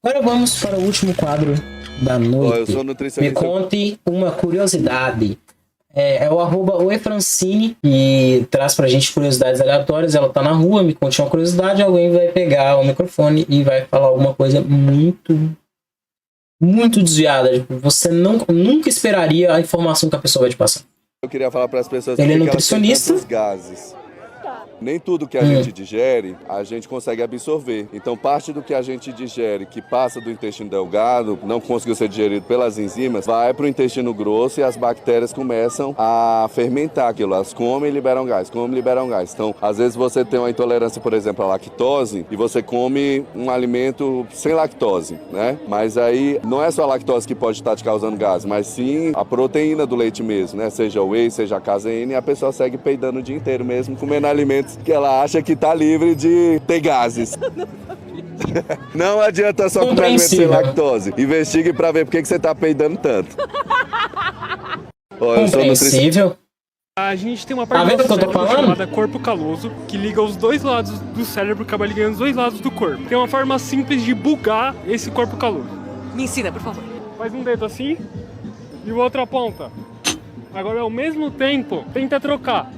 Agora vamos para o último quadro da noite. Eu sou nutricionista. Me conte uma curiosidade. É o @oefrancine, que traz pra gente curiosidades aleatórias. Ela tá na rua, me conte uma curiosidade, alguém vai pegar o microfone e vai falar alguma coisa muito desviada. Tipo, você nunca esperaria a informação que a pessoa vai te passar. Eu queria falar para as pessoas Ele é que nutricionista. elas têm tantos gases. Nem tudo que a gente digere, a gente consegue absorver. Então, parte do que a gente digere, que passa do intestino delgado, não conseguiu ser digerido pelas enzimas, vai para o intestino grosso e as bactérias começam a fermentar aquilo. Elas comem e liberam gás, comem e liberam gás. Então, às vezes você tem uma intolerância, por exemplo, à lactose, e você come um alimento sem lactose, né? Mas aí, não é só a lactose que pode estar te causando gás, mas sim a proteína do leite mesmo, né? Seja o whey, seja a caseína, e a pessoa segue peidando o dia inteiro mesmo, comendo alimentos que ela acha que tá livre de ter gases. Não adianta só comer alimento sem lactose. Investigue pra ver por que você tá peidando tanto. Compreensível. A gente tem uma parte do cérebro chamada corpo caloso, que liga os dois lados do cérebro, acaba ligando os dois lados do corpo. Tem uma forma simples de bugar esse corpo caloso. Me ensina, por favor. Faz um dedo assim e o outro aponta. Agora, ao mesmo tempo, tenta trocar.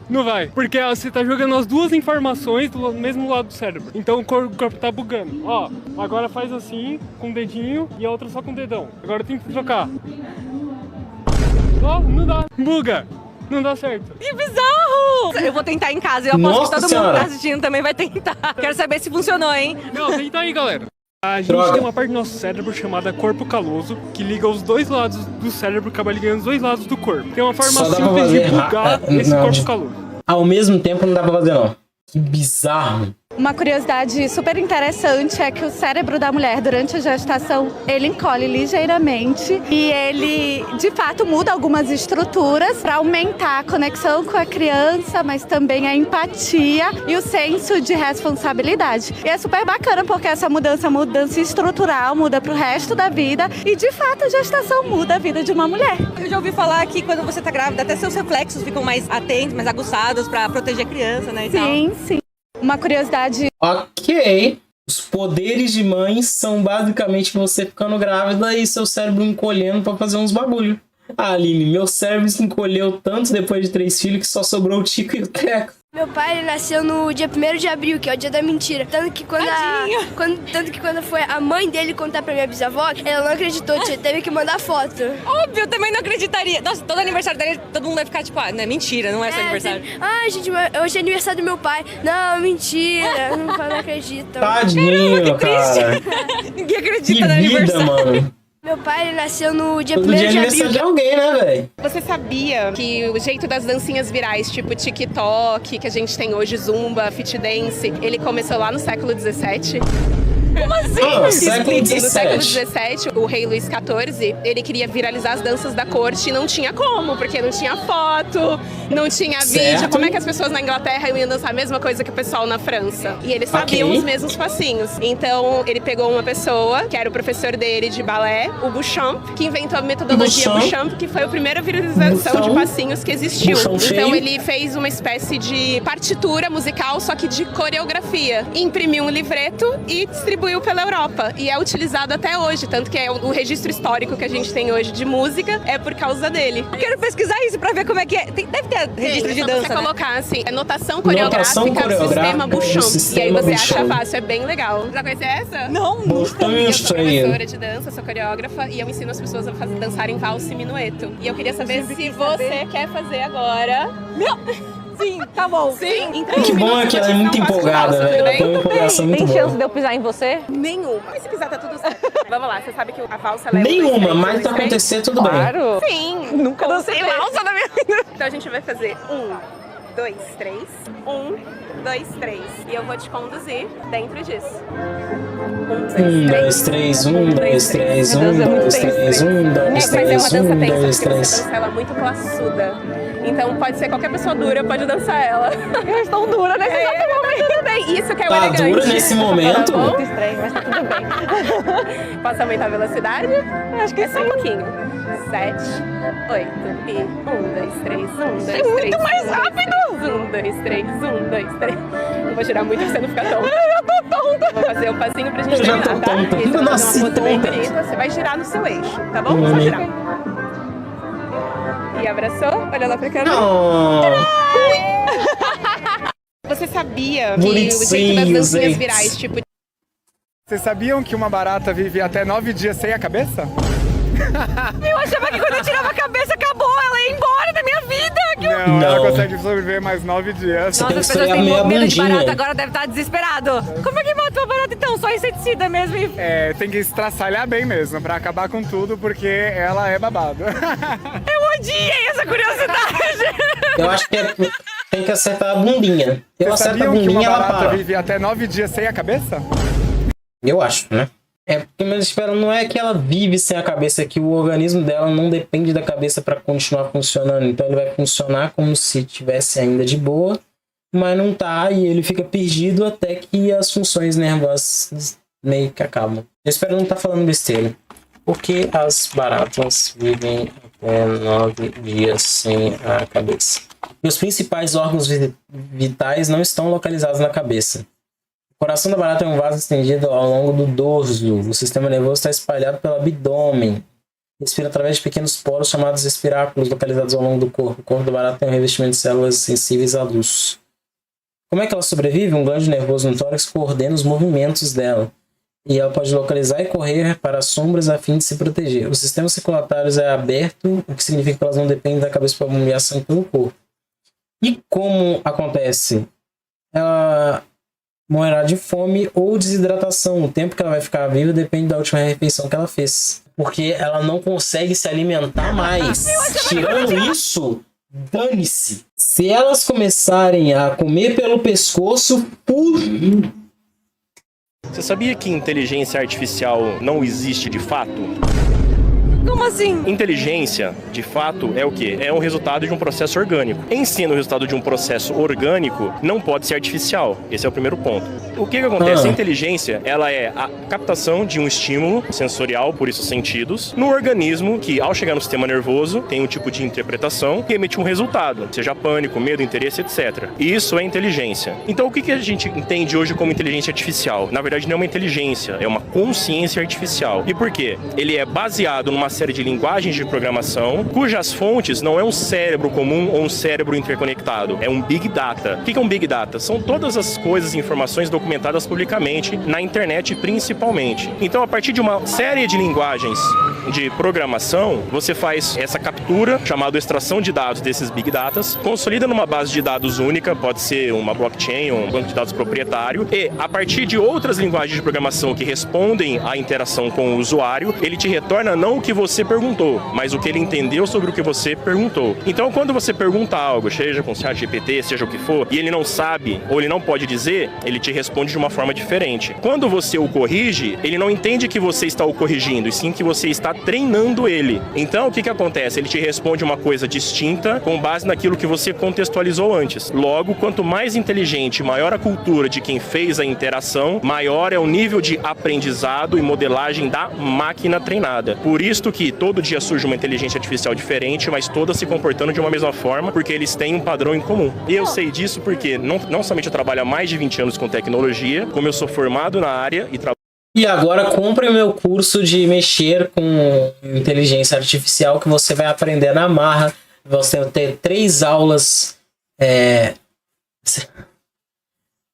Não vai, porque você tá jogando as duas informações do mesmo lado do cérebro. Então o corpo tá bugando. Ó, agora faz assim, com o dedinho, e a outra só com o dedão. Agora tem que trocar. Ó, não dá. Buga. Não dá certo. Que bizarro! Eu vou tentar em casa. Eu aposto que todo mundo que tá assistindo também vai tentar. Quero saber se funcionou, hein? Não, tenta aí, galera. A gente tem uma parte do nosso cérebro chamada corpo caloso, que liga os dois lados do cérebro, acaba ligando os dois lados do corpo. Tem uma forma simples de bugar esse corpo caloso. Ao mesmo tempo não dá pra fazer, não. Que bizarro. Uma curiosidade super interessante é que o cérebro da mulher, durante a gestação, ele encolhe ligeiramente e ele, de fato, muda algumas estruturas para aumentar a conexão com a criança, mas também a empatia e o senso de responsabilidade. E é super bacana porque essa mudança estrutural, muda para o resto da vida e, de fato, a gestação muda a vida de uma mulher. Eu já ouvi falar que quando você tá grávida, até seus reflexos ficam mais atentos, mais aguçados para proteger a criança, né? Sim, sim. Uma curiosidade... Ok. Os poderes de mãe são basicamente você ficando grávida e seu cérebro encolhendo pra fazer uns bagulho. Ah, Aline, meu cérebro se encolheu tanto depois de 3 filhos que só sobrou o Tico e o Teco. Meu pai, ele nasceu no dia 1º de abril, que é o dia da mentira. Tanto que quando foi a mãe dele contar pra minha bisavó, ela não acreditou, teve que mandar foto. Óbvio, eu também não acreditaria. Nossa, todo aniversário dele, todo mundo vai ficar tipo, não é mentira, não é seu aniversário. Gente, hoje é aniversário do meu pai. Não, mentira, não acredito. Tadinho, cara. Ninguém acredita Que no vida, aniversário. mano. Meu pai, ele nasceu no dia 1º Todo dia de aniversário abril. de alguém, né, velho? Você sabia que o jeito das dancinhas virais, tipo TikTok, que a gente tem hoje, Zumba, Fit Dance, ele começou lá no século XVII? Como assim? Século No século XVII. XVII, o rei Luís XIV, ele queria viralizar as danças da corte e não tinha como, porque não tinha foto, não tinha vídeo. Certo. Como é que as pessoas na Inglaterra iam dançar a mesma coisa que o pessoal na França? E eles sabiam Ok. os mesmos passinhos. Então, ele pegou uma pessoa, que era o professor dele de balé, o Beauchamp, que inventou a metodologia Beauchamp, que foi a primeira viralização de passinhos que existiu. Beauchamp Então, feio. ele fez uma espécie de partitura musical, só que de coreografia. Imprimiu um livreto e distribuiu pela Europa. E é utilizado até hoje, tanto que é o registro histórico que a gente tem hoje de música é por causa dele. Eu quero pesquisar isso pra ver como é que é. Deve ter registro de dança, Você né? colocar assim, é notação coreográfica do sistema do Beauchamp. sistema E aí você Beauchamp. acha fácil, é bem legal. Já conhece essa? Não, Eu sou Estranho. professora de dança, sou coreógrafa e eu ensino as pessoas a dançarem valsa e minueto. E eu queria saber se você quer fazer agora. Sim, tá bom. Sim, em Que bom é que ela é muito empolgada, velho. Ela tem uma empolgação muito Tem chance boa. de eu pisar em você? nenhuma. Mas se quiser, tá tudo certo. Vamos lá, você sabe que a valsa leva Nenhuma, mas se acontecer, tudo bem. Claro. Sim. Nunca dancei valsa na minha vida. Então a gente vai fazer 1, 2, 3. 1, 2, 3. E eu vou te conduzir dentro disso. 1, 2, 3, 1, 2, 3, 1, 2, 3, 1, 2, Mas é uma 3, dança 1, tensa, 2, porque 3. você dança ela muito classuda. Então pode ser qualquer pessoa dura, pode dançar ela. Eu estou dura nesse momento. Tudo bem, isso que é o Tá elegante. dura nesse momento? Tá bom? Muito estranho, mas tá tudo bem. Posso aumentar a velocidade? Acho que Só um pouquinho. 7, 8 e 1, 2, 3, 1, 2, 3. Muito mais rápido! 1, 2, 3, 1, 2, 3. Eu vou girar muito pra você não ficar tonta. Eu tô tonta! Vou fazer um passinho pra gente Eu já terminar, tô tá? tonta. E aí você Eu vai nasci fazer uma pose bem tonta. bonita, você vai girar no seu eixo, tá bom? Só girar. E abraçou, olha lá pra câmera. Oh, Você sabia que o Bonitinho, jeito das dancinhas gente. virais, tipo... Vocês sabiam que uma barata vive até 9 dias sem a cabeça? Eu achava que quando eu tirava a cabeça, acabou. Ela ia embora da minha vida. Não, Não. ela consegue sobreviver mais 9 dias. Você tem que As pessoas esfregar têm meia medo de bundinha. barata, agora deve estar desesperado. Como é que mata uma barata então? Só inseticida mesmo e... É, tem que estraçalhar bem mesmo, pra acabar com tudo, porque ela é babado. Eu odiei essa curiosidade. eu acho que tem que acertar a bundinha. Eu Vocês acerto a sabiam que uma bundinha e ela barata para. vive até 9 dias sem a cabeça? Eu acho, né? É porque, mas espera, não é que ela vive sem a cabeça, é que o organismo dela não depende da cabeça para continuar funcionando. Então ele vai funcionar como se tivesse ainda de boa, mas não tá, e ele fica perdido até que as funções nervosas meio que acabam. Eu espero não estar falando besteira. Por que as baratas vivem até 9 dias sem a cabeça? E os principais órgãos vitais não estão localizados na cabeça. O coração da barata é um vaso estendido ao longo do dorso. O sistema nervoso está espalhado pelo abdômen. Respira através de pequenos poros chamados espiráculos localizados ao longo do corpo. O corpo da barata tem um revestimento de células sensíveis à luz. Como é que ela sobrevive? Um glande nervoso no tórax coordena os movimentos dela. E ela pode localizar e correr para as sombras a fim de se proteger. O sistema circulatório é aberto, o que significa que elas não dependem da cabeça para bombear sangue pelo corpo. E como acontece? Ela morrerá de fome ou desidratação. O tempo que ela vai ficar viva depende da última refeição que ela fez. Porque ela não consegue se alimentar mais. Tirando isso, dane-se. Se elas começarem a comer pelo pescoço, Você sabia que inteligência artificial não existe de fato? Como assim? Inteligência, de fato, é o quê? É o resultado de um processo orgânico. Em sendo o resultado de um processo orgânico, não pode ser artificial. Esse é o primeiro ponto. O que acontece? A inteligência, ela é a captação de um estímulo sensorial, por isso sentidos, no organismo que, ao chegar no sistema nervoso, tem um tipo de interpretação que emite um resultado, seja pânico, medo, interesse, etc. E isso é inteligência. Então, o que a gente entende hoje como inteligência artificial? Na verdade, não é uma inteligência, é uma consciência artificial. E por quê? Ele é baseado numa série de linguagens de programação, cujas fontes não é um cérebro comum ou um cérebro interconectado, é um Big Data. O que é um Big Data? São todas as coisas e informações documentadas publicamente, na internet principalmente. Então, a partir de uma série de linguagens de programação, você faz essa captura, chamada extração de dados desses Big Datas, consolida numa base de dados única, pode ser uma blockchain ou um banco de dados proprietário, e a partir de outras linguagens de programação que respondem à interação com o usuário, ele te retorna não o que você perguntou, mas o que ele entendeu sobre o que você perguntou. Então, quando você pergunta algo, seja com o ChatGPT, seja o que for, e ele não sabe ou ele não pode dizer, ele te responde de uma forma diferente. Quando você o corrige, ele não entende que você está o corrigindo, e sim que você está treinando ele. Então, o que acontece? Ele te responde uma coisa distinta com base naquilo que você contextualizou antes. Logo, quanto mais inteligente, maior a cultura de quem fez a interação, maior é o nível de aprendizado e modelagem da máquina treinada. Por isso que todo dia surge uma inteligência artificial diferente, mas todas se comportando de uma mesma forma, porque eles têm um padrão em comum. E eu sei disso porque não somente eu trabalho há mais de 20 anos com tecnologia, como eu sou formado na área e trabalho. E agora compre o meu curso de mexer com inteligência artificial, que você vai aprender na marra. Você vai ter 3 aulas.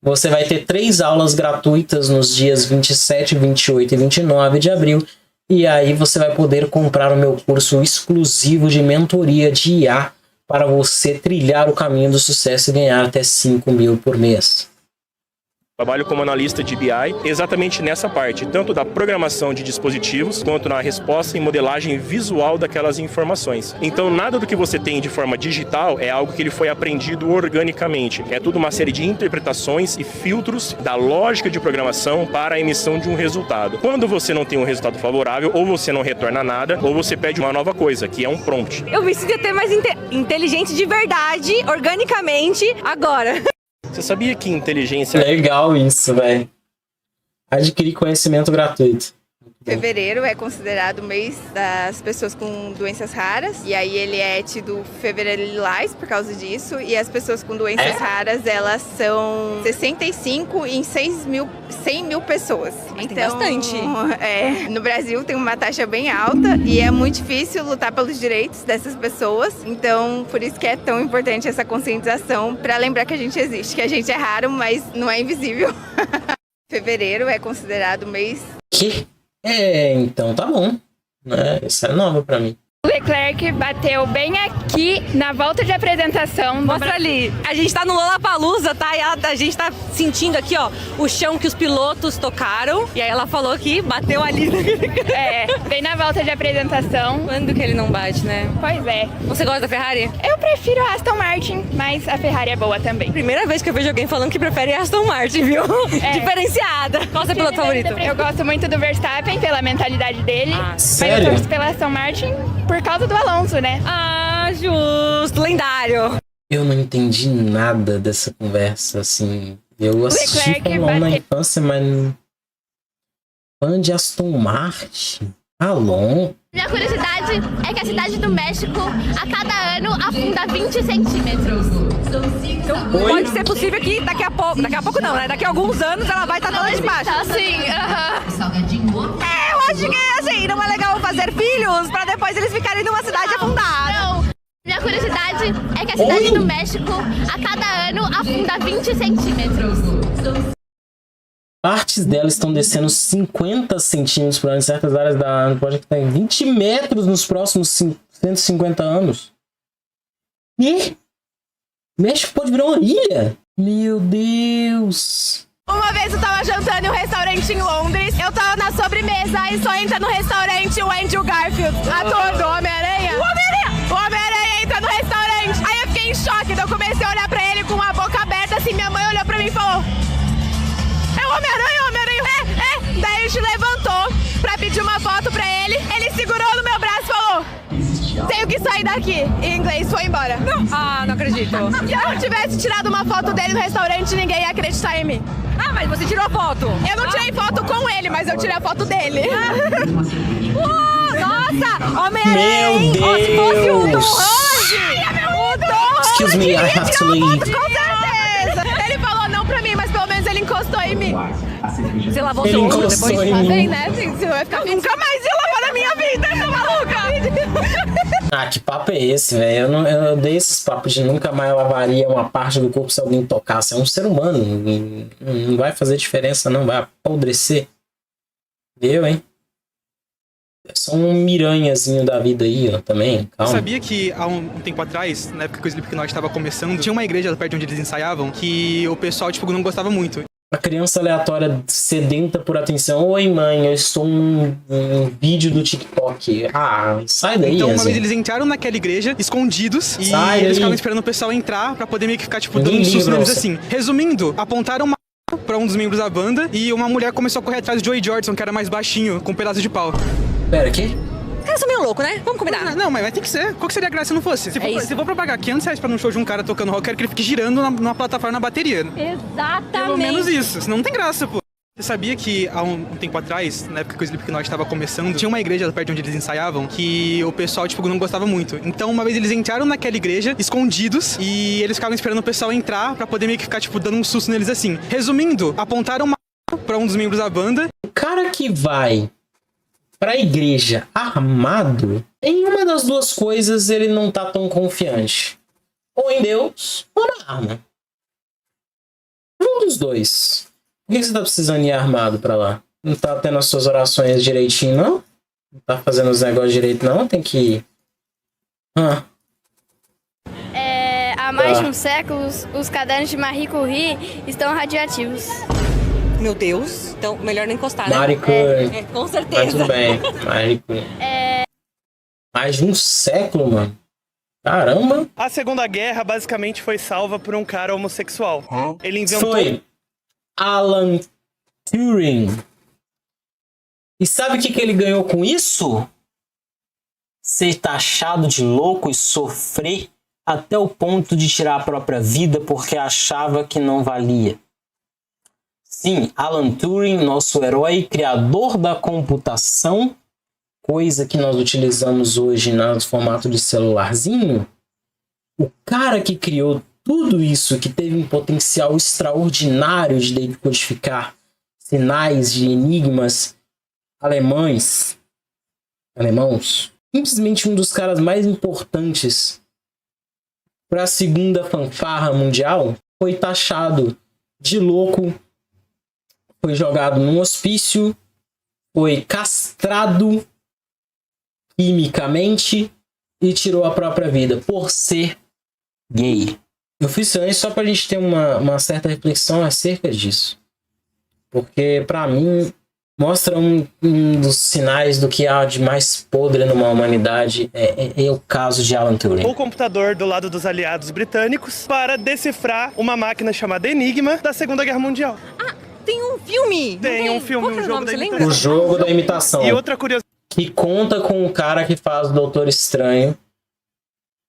Você vai ter 3 aulas gratuitas nos dias 27, 28 e 29 de abril. E aí você vai poder comprar o meu curso exclusivo de mentoria de IA para você trilhar o caminho do sucesso e ganhar até 5 mil por mês. Trabalho como analista de BI exatamente nessa parte, tanto da programação de dispositivos, quanto na resposta e modelagem visual daquelas informações. Então, nada do que você tem de forma digital é algo que ele foi aprendido organicamente. É tudo uma série de interpretações e filtros da lógica de programação para a emissão de um resultado. Quando você não tem um resultado favorável, ou você não retorna nada, ou você pede uma nova coisa, que é um prompt. Eu me sinto até mais inteligente de verdade, organicamente, agora. Você sabia que inteligência... Legal isso, velho. Adquirir conhecimento gratuito. Fevereiro é considerado o mês das pessoas com doenças raras. E aí ele é tido Fevereiro Lilás por causa disso. E as pessoas com doenças raras, elas são 65 em 100 mil pessoas. Mas tem bastante. No Brasil tem uma taxa bem alta. E é muito difícil lutar pelos direitos dessas pessoas. Então, por isso que é tão importante essa conscientização. Para lembrar que a gente existe. Que a gente é raro, mas não é invisível. Fevereiro é considerado o mês... Que? Então tá bom. Isso é nova pra mim. O Leclerc bateu bem aqui na volta de apresentação. Mostra ali. A gente tá no Lollapalooza, tá? E a gente tá sentindo aqui, ó, o chão que os pilotos tocaram. E aí ela falou que bateu ali. Bem na volta de apresentação. Quando que ele não bate, né? Pois é. Você gosta da Ferrari? Eu prefiro a Aston Martin, mas a Ferrari é boa também. Primeira vez que eu vejo alguém falando que prefere a Aston Martin, viu? Diferenciada. Qual é o seu piloto favorito? Eu gosto muito do Verstappen, pela mentalidade dele. Sério? Mas eu torço pela Aston Martin por causa do Alonso, né? Ah, justo. Lendário. Eu não entendi nada dessa conversa, assim. Eu assisti Fórmula 1 na infância, mas... Fã de Aston Martin? Alonso? Minha curiosidade é que a cidade do México, a cada ano, afunda 20 centímetros. Então, pode ser possível que daqui a pouco não, né? Daqui a alguns anos ela vai estar toda debaixo. Assim, eu acho que, assim, não é legal fazer filhos pra depois eles ficarem numa cidade afundada. Não. Minha curiosidade é que a cidade do México, a cada ano, afunda 20 centímetros. Partes dela estão descendo 50 centímetros por ano em certas áreas da Árvore. Pode estar em 20 metros nos próximos 150 anos. E? México pode virar uma ilha? Meu Deus! Uma vez eu tava jantando em um restaurante em Londres, eu tava na sobremesa e só entra no restaurante o Andrew Garfield, ator do Homem-Aranha. O Homem-Aranha entra no restaurante. Aí eu fiquei em choque, então eu comecei a olhar pra ele com a boca aberta, assim, minha mãe olhou pra mim e falou: é o Homem-Aranha, o Homem-Aranha. Daí a gente levantou pra pedir uma foto pra ele, ele segurou no meu braço e falou: tenho que sair daqui. Em inglês, foi embora. Não acredito. Se eu não tivesse tirado uma foto dele no restaurante, ninguém ia acreditar em mim. Ah, mas você tirou a foto? Eu não tirei foto com ele, mas eu tirei a foto dele. Nossa! Homem-Aranha! Meu Deus! Se fosse o Tom Holland! Excuse me, I have to leave. Com certeza! Ele falou não pra mim, mas pelo menos ele encostou em mim. Você lavou Ele seu ombro encostou depois? em Tá mim. bem, né? Você vai ficar... Nunca mais ia lavar na minha vida, essa maluca! Ah, que papo é esse, velho? Eu dei esses papos de nunca mais lavaria uma parte do corpo se alguém tocasse. É um ser humano. Não vai fazer diferença, não. Vai apodrecer. Eu, hein? É só um miranhazinho da vida aí, ó, também. Calma. Eu sabia que há um tempo atrás, na época que o Slipknot estava começando, tinha uma igreja perto de onde eles ensaiavam que o pessoal, tipo, não gostava muito. A criança aleatória sedenta por atenção. Oi, mãe, eu estou num vídeo do TikTok. Ah, sai daí, Então, uma Azia. vez eles entraram naquela igreja, escondidos, e Sai eles daí. ficavam esperando o pessoal entrar pra poder meio que ficar, tipo, Ninguém dando um susto liga neles pra você. assim. Resumindo, apontaram uma pra um dos membros da banda e uma mulher começou a correr atrás do Joey Jordison, que era mais baixinho, com um pedaço de pau. Pera, aqui? Os caras são meio loucos, né? Vamos combinar. Não, mas tem que ser. Qual que seria a graça se não fosse? Se for pra pagar R$500 pra um show de um cara tocando rock, eu quero que ele fique girando numa plataforma na bateria. Exatamente. Pelo menos isso, senão não tem graça, pô. Você sabia que há um tempo atrás, na época que o Slipknot estava começando, tinha uma igreja perto de onde eles ensaiavam que o pessoal, tipo, não gostava muito. Então, uma vez eles entraram naquela igreja, escondidos, e eles ficavam esperando o pessoal entrar pra poder meio que ficar, tipo, dando um susto neles assim. Resumindo, apontaram uma pra um dos membros da banda. O cara que vai pra igreja armado, em uma das duas coisas ele não tá tão confiante. Ou em Deus, ou na arma. Um dos dois. Por que você tá precisando ir armado pra lá? Não tá tendo as suas orações direitinho, não? Não tá fazendo os negócios direito, não? Tem que ir. Há mais de um século, os cadernos de Marie Curie estão radioativos. meu Deus. Então, melhor não encostar, né? Marie Curie. Com certeza. Mas tudo bem. Marie Curie. Mais de um século, mano. Caramba. A Segunda Guerra basicamente foi salva por um cara homossexual. Ele inventou... Foi Alan Turing. E sabe o que ele ganhou com isso? Ser taxado de louco e sofrer até o ponto de tirar a própria vida porque achava que não valia. Sim, Alan Turing, nosso herói, criador da computação, coisa que nós utilizamos hoje no formato de celularzinho, o cara que criou tudo isso, que teve um potencial extraordinário de decodificar sinais de enigmas alemãos, simplesmente um dos caras mais importantes para a segunda fanfarra mundial, foi taxado de louco, foi jogado num hospício, foi castrado quimicamente e tirou a própria vida por ser gay. Eu fiz isso antes só pra gente ter uma certa reflexão acerca disso. Porque pra mim mostra um dos sinais do que há de mais podre numa humanidade é o caso de Alan Turing. O computador do lado dos aliados britânicos para decifrar uma máquina chamada Enigma da Segunda Guerra Mundial. Tem um filme! Tem um filme, Qual um que é o jogo nome, da você imitação. lembra? O jogo da imitação. E outra curiosidade. Que conta com o cara que faz o Doutor Estranho,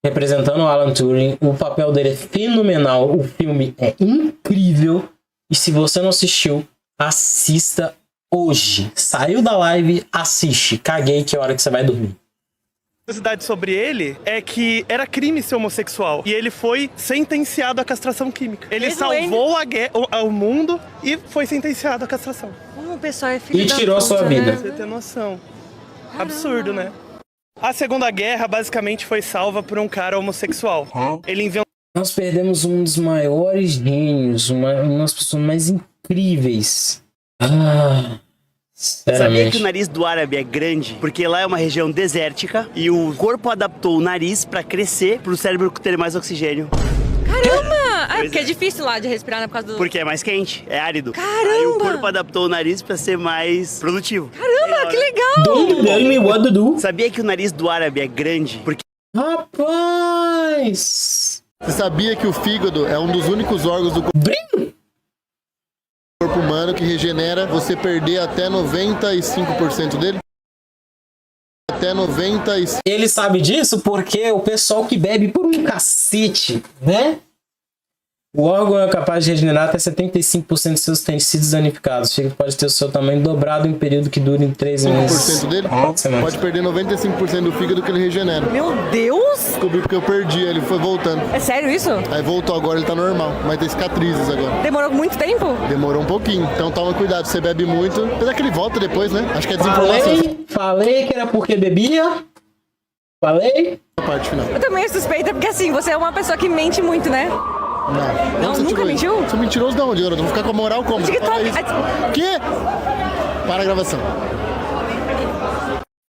representando o Alan Turing. O papel dele é fenomenal. O filme é incrível. E se você não assistiu, assista hoje. Saiu da live, assiste. Caguei que é a hora que você vai dormir. A curiosidade sobre ele é que era crime ser homossexual. E ele foi sentenciado à castração química. Ele salvou o mundo e foi sentenciado à castração. O pessoal é filho E da tirou a sua puta, vida. né? Você tem noção. Absurdo, né? A Segunda Guerra basicamente foi salva por um cara homossexual. Ele inventou... Nós perdemos um dos maiores gênios, uma das pessoas mais incríveis. Sabia que o nariz do árabe é grande? Porque lá é uma região desértica e o corpo adaptou o nariz para crescer, para o cérebro ter mais oxigênio. Caramba! Porque é difícil lá de respirar, né, por causa do... Porque é mais quente, é árido. Caramba! Aí o corpo adaptou o nariz para ser mais produtivo. Caramba, que legal! Don't tell me what to do. Sabia que o nariz do árabe é grande? Porque... Rapaz! Você sabia que o fígado é um dos únicos órgãos do corpo humano que regenera você perder até 95% dele? Até 95%. Ele sabe disso porque o pessoal que bebe por um cacete, né? O órgão é capaz de regenerar até 75% de seus tecidos danificados. O fígado pode ter o seu tamanho dobrado em um período que dura em 3 meses. 5% dele pode perder 95% do fígado que ele regenera. Meu Deus! Descobri porque eu perdi, ele foi voltando. É sério isso? Aí voltou, agora ele tá normal, mas tem cicatrizes agora. Demorou muito tempo? Demorou um pouquinho, então toma cuidado, você bebe muito. Apesar que ele volta depois, né? Acho que é desinformação. Falei que era porque bebia. Falei. A parte final. Eu também suspeita, porque assim, você é uma pessoa que mente muito, né? Não, você nunca mentiu? Sou mentiroso de onde? Eu vou ficar com a moral como? Quê? Para a gravação.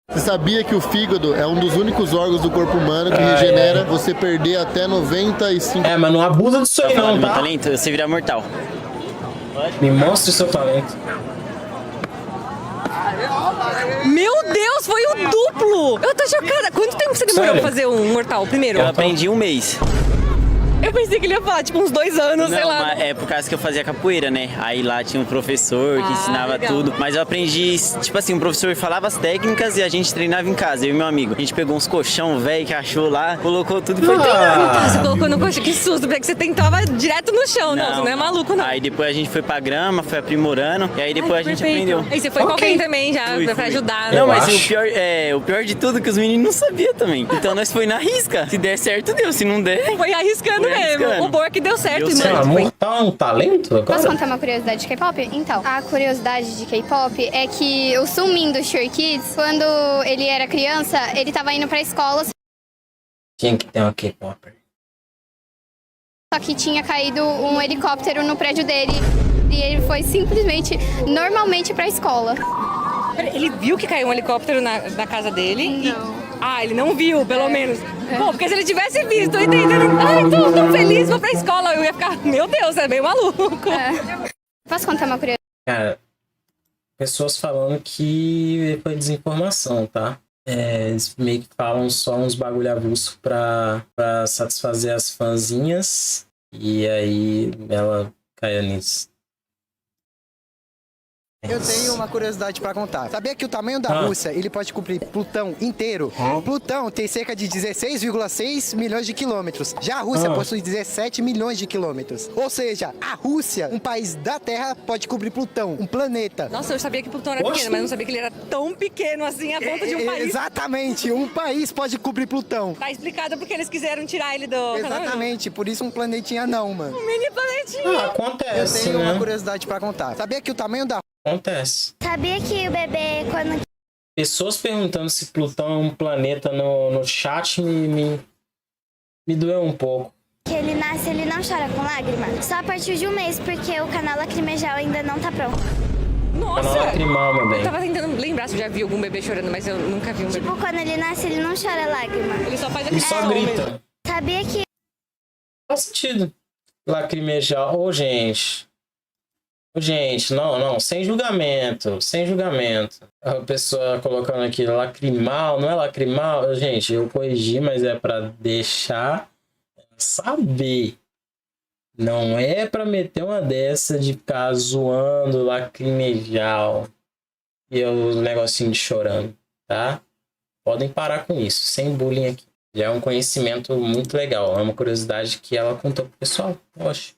Você sabia que o fígado é um dos únicos órgãos do corpo humano que regenera você perder até 95%? É, mas não abusa disso aí não, Meu tá? talento, você virar mortal. Me mostre o seu talento. Meu Deus, foi o duplo! Eu tô chocada. Quanto tempo você demorou pra fazer um mortal primeiro? Eu aprendi um mês. Eu pensei que ele ia falar, tipo, uns 2 anos, sei lá. Mas é por causa que eu fazia capoeira, né? Aí lá tinha um professor que ensinava legal. tudo. Mas eu aprendi, tipo assim, um professor falava as técnicas e a gente treinava em casa, eu e meu amigo. A gente pegou uns colchão velho que achou lá, colocou tudo e foi treinar. Você colocou no colchão, que susto, porque você tentava direto no chão, não, você não é maluco, não. Aí depois a gente foi pra grama, foi aprimorando, e aí depois a gente aprendeu. Aí você foi com alguém também já, pra ajudar, né? Não, mas o pior de tudo é que os meninos não sabiam também. Então nós foi na risca. Se der certo, deu. Se não der... Foi arriscando mesmo. O bom é que deu certo, Amor, tá um talento agora? Posso contar uma curiosidade de K-pop? Então, a curiosidade de K-pop é que o Sumin do Stray Kids, quando ele era criança, ele tava indo pra escola. Tinha que ter uma K-Popper. Só que tinha caído um helicóptero no prédio dele. E ele foi simplesmente, normalmente pra escola. Ele viu que caiu um helicóptero na casa dele? Não. Ele não viu, pelo menos. Pô, porque se ele tivesse visto, tô entendendo. Tô feliz, vou pra escola. Eu ia ficar, meu Deus, é meio maluco. Posso contar uma curiosidade? Cara, pessoas falando que foi desinformação, tá? Eles meio que falam só uns bagulho avulso pra satisfazer as fãzinhas. E aí ela caiu nisso. Eu tenho uma curiosidade pra contar. Sabia que o tamanho da Rússia, ele pode cobrir Plutão inteiro? Plutão tem cerca de 16,6 milhões de quilômetros. Já a Rússia possui 17 milhões de quilômetros. Ou seja, a Rússia, um país da Terra, pode cobrir Plutão, um planeta. Nossa, eu sabia que Plutão era pequeno, mas não sabia que ele era tão pequeno assim a ponto de um país. Exatamente, um país pode cobrir Plutão. Tá explicado porque eles quiseram tirar ele do... Exatamente, por isso um planetinha não, mano. Um mini planetinha. Acontece, Eu tenho né? uma curiosidade pra contar. Sabia que o tamanho da... Acontece. Sabia que o bebê, quando... Pessoas perguntando se Plutão é um planeta no chat me doeu um pouco. que ele nasce, ele não chora com lágrima. Só a partir de um mês, porque o canal lacrimejal ainda não tá pronto. Nossa! Canal lacrimal, meu bem. Eu tava tentando lembrar se eu já vi algum bebê chorando, mas eu nunca vi um bebê. Tipo, quando ele nasce, ele não chora lágrima. Ele só faz Ele só grita. Sabia que... Faz sentido. Lacrimejar. Ô, gente. Ô, gente, não. Sem julgamento. Sem julgamento. A pessoa colocando aqui lacrimal. Não é lacrimal? Gente, eu corrigi, mas é pra deixar saber. Não é pra meter uma dessa de ficar zoando lacrimejar. E o negocinho de chorando, tá? Podem parar com isso. Sem bullying aqui. Já é um conhecimento muito legal. É uma curiosidade que ela contou pro pessoal. Poxa.